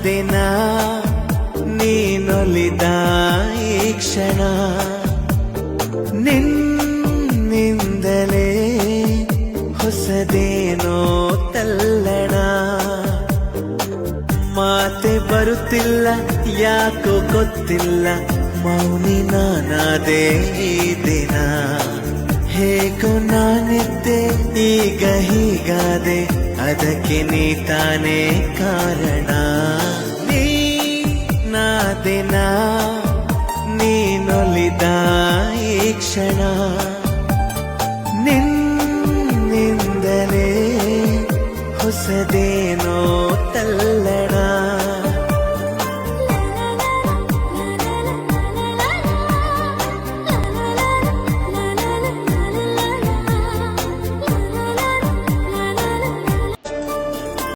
ದಿನ ನೀನೊಲಿದ ಈ ಕ್ಷಣ ನಿನ್ನಿಂದಲೇ ಹೊಸದೇನೋ ತಲ್ಲಣ ಮಾತೆ ಬರುತ್ತಿಲ್ಲ ಯಾಕೋ ಗೊತ್ತಿಲ್ಲ ಮೌನಿ ನಾನಾದೆ ಈ ದಿನ ಹೇಗೋ ನಾನಿದ್ದೆ ಈಗ ಹೀಗಾದೆ ಅದಕ್ಕೆ ನೀ ತಾನೇ ಕಾರಣ ನೀ ನಾ ದಿನ ನೀನೊಲಿದ ಈ ಕ್ಷಣ ನಿನ್ನಿಂದಲೇ ಹೊಸದೇನೋ ತಲ್ಲಣ